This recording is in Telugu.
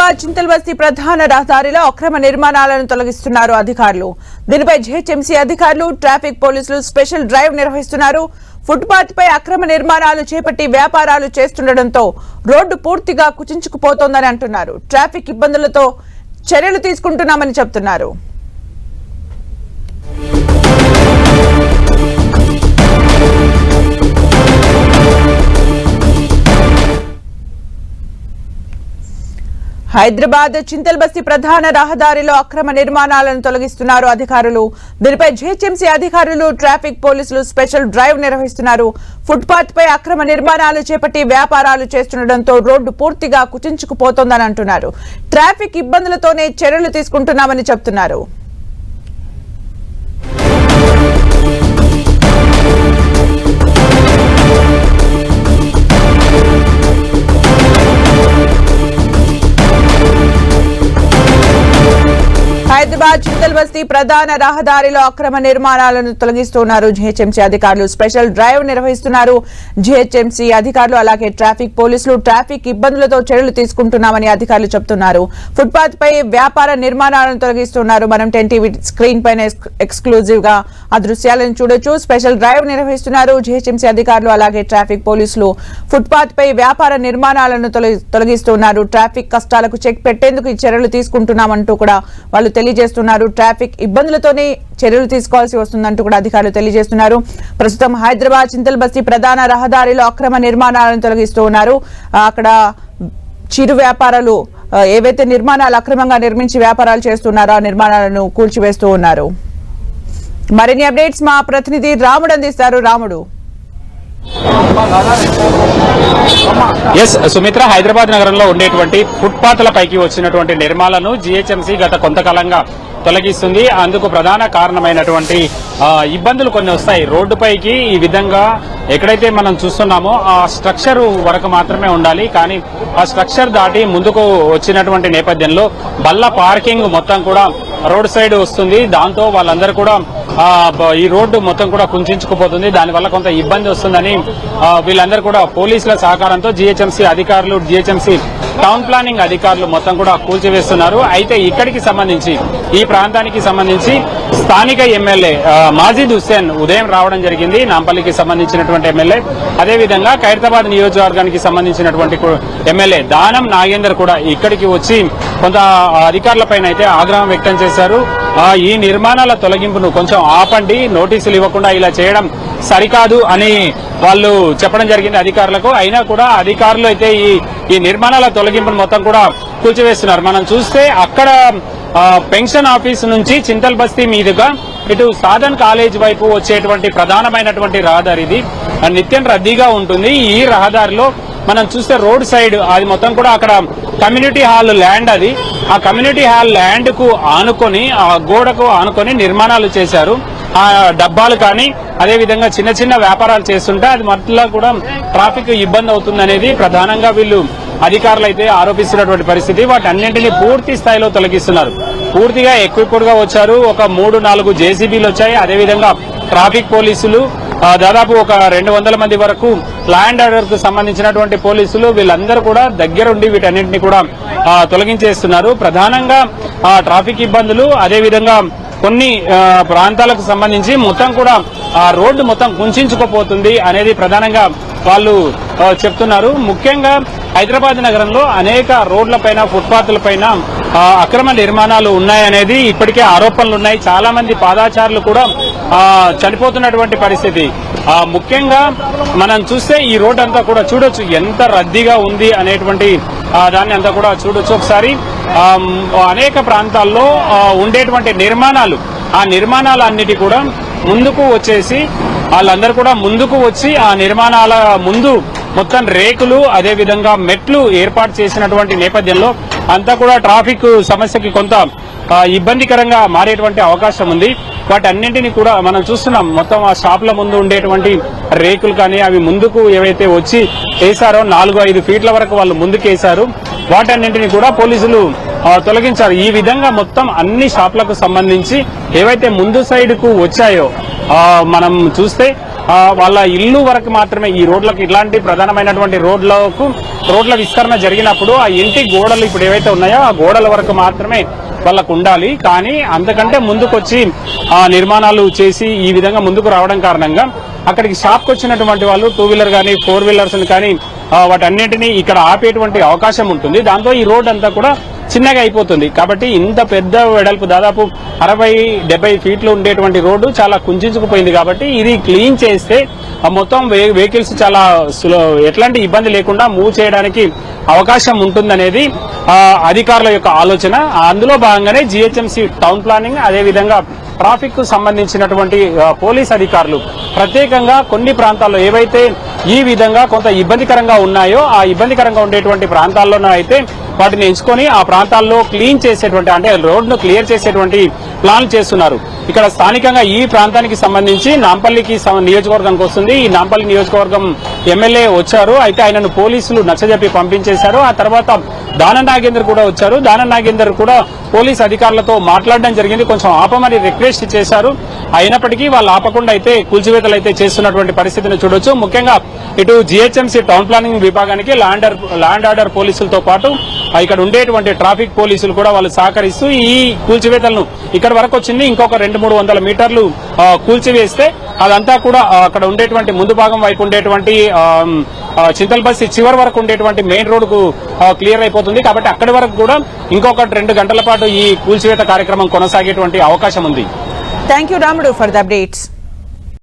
హైదరాబాద్ చింతల్బస్తీ ప్రధాన రహదారిలో అక్రమ నిర్మాణాలను తొలగిస్తున్నారు అధికారులు. దీనిపై జీహెచ్ఎంసీ అధికారులు, ట్రాఫిక్ పోలీసులు స్పెషల్ డ్రైవ్ నిర్వహిస్తున్నారు. ఫుట్పాత్ పై అక్రమ నిర్మాణాలు చేపట్టి వ్యాపారాలు చేస్తుండటంతో రోడ్డు పూర్తిగా కుచించుకుపోతోందని అంటున్నారు. ట్రాఫిక్ ఇబ్బందులతో చర్యలు తీసుకుంటున్నామని చెబుతున్నారు. హైదరాబాద్ చింతల్బస్తీ ప్రధాన రహదారిలో అక్రమ నిర్మాణాలను తొలగిస్తున్నారు అధికారులు. దీనిపై జీహెచ్ఎంసీ అధికారులు, ట్రాఫిక్ పోలీసులు స్పెషల్ డ్రైవ్ నిర్వహిస్తున్నారు. ఫుట్పాత్ పై అక్రమ నిర్మాణాలు చేపట్టి వ్యాపారాలు చేస్తుండటంతో రోడ్డు పూర్తిగా కుచించుకుపోతోందని అంటున్నారు. ట్రాఫిక్ ఇబ్బందులతోనే చర్యలు తీసుకుంటున్నామని చెబుతున్నారు. హైదరాబాద్ చింతల్బస్తీ ప్రధాన రహదారిలో అక్రమ నిర్మాణాలను తొలగిస్తున్నారు జీహెచ్ఎంసీ అధికారులు. స్పెషల్ డ్రైవ్ నిర్వహిస్తున్నారు జీహెచ్ఎంసీ అధికారులు, అలాగే ట్రాఫిక్ పోలీసులు. ట్రాఫిక్ ఇబ్బందులతో చర్యలు తీసుకుంటున్నామని అధికారులు చెబుతున్నారు. ఫుట్పాత్ పై వ్యాపార నిర్మాణాలను తొలగిస్తున్నారు. మనం 10 టీవీ స్క్రీన్ పైన ఎక్స్క్లూజివ్ గా ఆ దృశ్యాలను చూడొచ్చు. స్పెషల్ డ్రైవ్ నిర్వహిస్తున్నారు జీహెచ్ఎంసీ అధికారులు, అలాగే ట్రాఫిక్ పోలీసులు. ఫుట్పాత్ పై వ్యాపార నిర్మాణాలను తొలగిస్తున్నారు. ట్రాఫిక్ కష్టాలకు చెక్ పెట్టేందుకు ఈ చర్యలు తీసుకుంటున్నామంటూ కూడా వాళ్ళు తెలియజేస్తున్నారు. ట్రాఫిక్ ఇబ్బందులతోనే చర్యలు తీసుకోవాల్సి వస్తుందంటూ కూడా అధికారులు తెలియజేస్తున్నారు. ప్రస్తుతం హైదరాబాద్ చింతల్బస్తీ ప్రధాన రహదారిలో అక్రమ నిర్మాణాలను తొలగిస్తూ ఉన్నారు. అక్కడ చిరు వ్యాపారాలు ఏవైతే నిర్మాణాలు అక్రమంగా నిర్మించి వ్యాపారాలు చేస్తున్నారో ఆ నిర్మాణాలను కూల్చివేస్తూ ఉన్నారు. మరిన్ని అప్డేట్స్ మా ప్రతినిధి రాముడు అందిస్తారు. రాముడు. సుమిత్ర, హైదరాబాద్ నగరంలో ఉండేటువంటి ఫుట్పాత్ల పైకి వచ్చినటువంటి నిర్మాణాలను జీహెచ్ఎంసీ గత కొంతకాలంగా తొలగిస్తుంది. అందుకు ప్రధాన కారణమైనటువంటి ఇబ్బందులు కొన్ని వస్తాయి. రోడ్డుపైకి ఈ విధంగా ఎక్కడైతే మనం చూస్తున్నామో ఆ స్ట్రక్చర్ వరకు మాత్రమే ఉండాలి, కానీ ఆ స్ట్రక్చర్ దాటి ముందుకు వచ్చినటువంటి నేపథ్యంలో బల్ల పార్కింగ్ మొత్తం కూడా రోడ్ సైడ్ వస్తుంది. దాంతో వాళ్ళందరూ కూడా ఈ రోడ్డు మొత్తం కూడా కుంచుకుపోతుంది. దానివల్ల కొంత ఇబ్బంది వస్తుందని వీళ్ళందరూ కూడా పోలీసుల సహకారంతో జీహెచ్ఎంసీ అధికారులు, జీహెచ్ఎంసీ టౌన్ ప్లానింగ్ అధికారులు మొత్తం కూడా కూల్చివేస్తున్నారు. అయితే ఇక్కడికి సంబంధించి, ఈ ప్రాంతానికి సంబంధించి స్థానిక ఎమ్మెల్యే మాజిద్ హుస్సేన్ ఉదయం రావడం జరిగింది. నాంపల్లికి సంబంధించినటువంటి ఎమ్మెల్యే, అదేవిధంగా ఖైరతాబాద్ నియోజకవర్గానికి సంబంధించినటువంటి ఎమ్మెల్యే దానం నాగేందర్ కూడా ఇక్కడికి వచ్చి కొంత అధికారులపైన అయితే ఆగ్రహం వ్యక్తం చేశారు. ఈ నిర్మాణాల తొలగింపును కొంచెం ఆపండి, నోటీసులు ఇవ్వకుండా ఇలా చేయడం సరికాదు అని వాళ్ళు చెప్పడం జరిగింది అధికారులకు. అయినా కూడా అధికారులు అయితే ఈ నిర్మాణాల తొలగింపును మొత్తం కూడా కూల్చివేస్తున్నారు. మనం చూస్తే అక్కడ పెన్షన్ ఆఫీస్ నుంచి చింతల్బస్తీ మీదుగా ఇటు సాధన్ కాలేజ్ వైపు వచ్చేటువంటి ప్రధానమైనటువంటి రహదారి ఇది నిత్యం రద్దీగా ఉంటుంది. ఈ రహదారిలో మనం చూస్తే రోడ్ సైడ్ అది మొత్తం కూడా అక్కడ కమ్యూనిటీ హాల్ ల్యాండ్, అది ఆ కమ్యూనిటీ హాల్ ల్యాండ్ కు ఆనుకొని, ఆ గోడకు ఆనుకొని నిర్మాణాలు చేశారు. ఆ డబ్బాలు కానీ అదేవిధంగా చిన్న చిన్న వ్యాపారాలు చేస్తుంటే అది మధ్యలో కూడా ట్రాఫిక్ ఇబ్బంది అవుతుందనేది ప్రధానంగా వీళ్ళు అధికారులు అయితే ఆరోపిస్తున్నటువంటి పరిస్థితి. వాటన్నింటినీ పూర్తి స్థాయిలో తొలగిస్తున్నారు. పూర్తిగా ఎక్విప్డ్ గా వచ్చారు. ఒక 3-4 జేసీబీలు వచ్చాయి. అదేవిధంగా ట్రాఫిక్ పోలీసులు దాదాపు ఒక 200 మంది వరకు ల్యాండ్ ఆర్డర్ కు సంబంధించినటువంటి పోలీసులు వీళ్ళందరూ కూడా దగ్గరుండి వీటన్నింటినీ కూడా తొలగించేస్తున్నారు. ప్రధానంగా ట్రాఫిక్ ఇబ్బందులు, అదేవిధంగా కొన్ని ప్రాంతాలకు సంబంధించి మొత్తం కూడా రోడ్డు మొత్తం కుంచుకుపోతుంది అనేది ప్రధానంగా వాళ్ళు చెప్తున్నారు. ముఖ్యంగా హైదరాబాద్ నగరంలో అనేక రోడ్లపైన, ఫుట్పాత్లపైన అక్రమ నిర్మాణాలు ఉన్నాయనేది ఇప్పటికే ఆరోపణలు ఉన్నాయి. చాలా మంది పాదాచారులు కూడా చనిపోతున్నటువంటి పరిస్థితి. ముఖ్యంగా మనం చూస్తే ఈ రోడ్ అంతా కూడా చూడొచ్చు ఎంత రద్దీగా ఉంది అనేటువంటి దాన్ని అంతా కూడా చూడొచ్చు. ఒకసారి అనేక ప్రాంతాల్లో ఉండేటువంటి నిర్మాణాలు, ఆ నిర్మాణాలన్నిటి కూడా ముందుకు వచ్చేసి వాళ్ళందరూ కూడా ముందుకు వచ్చి ఆ నిర్మాణాల ముందు మొత్తం రేకులు, అదేవిధంగా మెట్లు ఏర్పాటు చేసినటువంటి నేపథ్యంలో అంతా కూడా ట్రాఫిక్ సమస్యకి కొంత ఇబ్బందికరంగా మారేటువంటి అవకాశం ఉంది. వాటన్నింటినీ కూడా మనం చూస్తున్నాం. మొత్తం ఆ షాపుల ముందు ఉండేటువంటి రేకులు కానీ అవి ముందుకు ఏవైతే వచ్చి వేశారో 4-5 ఫీట్ల వరకు వాళ్ళు ముందుకు వేశారు. వాటన్నింటినీ కూడా పోలీసులు తొలగించారు. ఈ విధంగా మొత్తం అన్ని షాపులకు సంబంధించి ఏవైతే ముందు సైడ్ కు వచ్చాయో మనం చూస్తే వాళ్ళ ఇల్లు వరకు మాత్రమే ఈ రోడ్లకు ఇలాంటి ప్రధానమైనటువంటి రోడ్ల విస్తరణ జరిగినప్పుడు ఆ ఇంటి గోడలు ఇప్పుడు ఏవైతే ఉన్నాయో ఆ గోడల వరకు మాత్రమే వాళ్ళకు ఉండాలి. కానీ అంతకంటే ముందుకొచ్చి ఆ నిర్మాణాలు చేసి ఈ విధంగా ముందుకు రావడం కారణంగా అక్కడికి షాప్కి వచ్చినటువంటి వాళ్ళు 2 వీలర్ కానీ 4 వీలర్స్ కానీ వాటన్నింటినీ ఇక్కడ ఆపేటువంటి అవకాశం ఉంటుంది. దాంతో ఈ రోడ్ అంతా కూడా చిన్నగా అయిపోతుంది. కాబట్టి ఇంత పెద్ద వెడల్పు దాదాపు 60-70 ఫీట్లు ఉండేటువంటి రోడ్డు చాలా కుంచుకుపోయింది. కాబట్టి ఇది క్లీన్ చేస్తే మొత్తం వెహికల్స్ చాలా ఎట్లాంటి ఇబ్బంది లేకుండా మూవ్ చేయడానికి అవకాశం ఉంటుందనేది అధికారుల యొక్క ఆలోచన. అందులో భాగంగానే జీహెచ్ఎంసీ టౌన్ ప్లానింగ్ అదేవిధంగా ట్రాఫిక్ కు సంబంధించినటువంటి పోలీస్ అధికారులు ప్రత్యేకంగా కొన్ని ప్రాంతాల్లో ఏవైతే ఈ విధంగా కొంత ఇబ్బందికరంగా ఉన్నాయో ఆ ఇబ్బందికరంగా ఉండేటువంటి ప్రాంతాల్లోనూ అయితే వాటిని ఎంచుకొని ఆ ప్రాంతాల్లో క్లీన్ చేసేటువంటి అంటే రోడ్ను క్లియర్ చేసేటువంటి ప్లాన్లు చేస్తున్నారు. ఇక్కడ స్థానికంగా ఈ ప్రాంతానికి సంబంధించి నాంపల్లికి నియోజకవర్గానికి వస్తుంది. ఈ నాంపల్లి నియోజకవర్గం ఎమ్మెల్యే వచ్చారు. అయితే ఆయనను పోలీసులు నచ్చజెప్పి పంపించేశారు. ఆ తర్వాత దానం నాగేందర్ కూడా వచ్చారు. దానం నాగేందర్ కూడా పోలీస్ అధికారులతో మాట్లాడడం జరిగింది. కొంచెం ఆపమని రిక్వెస్ట్ చేశారు. అయినప్పటికీ వాళ్ళు ఆపకుండా అయితే కూల్చివేతలు అయితే చేస్తున్నటువంటి పరిస్థితిని చూడొచ్చు. ముఖ్యంగా ఇటు జీహెచ్ఎంసీ టౌన్ ప్లానింగ్ విభాగానికి ల్యాండ్ ఆర్డర్ పోలీసులతో పాటు ఇక్కడ ఉండేటువంటి ట్రాఫిక్ పోలీసులు కూడా వాళ్ళు సహకరిస్తూ ఈ కూల్చివేతలను ఇక్కడ వరకు వచ్చింది. ఇంకొక 200-300 మీటర్లు కూల్చివేస్తే అదంతా కూడా అక్కడ ఉండేటువంటి ముందు భాగం వైపు ఉండేటువంటి చింతల్ బస్తి చివరి వరకు ఉండేటువంటి మెయిన్ రోడ్ కు క్లియర్ అయిపోతుంది. కాబట్టి అక్కడి వరకు కూడా ఇంకొక 2 గంటల పాటు ఈ కూల్చివేత కార్యక్రమం కొనసాగేటువంటి అవకాశం ఉంది. థ్యాంక్ యూ రాముడు ఫర్ ద అప్డేట్స్.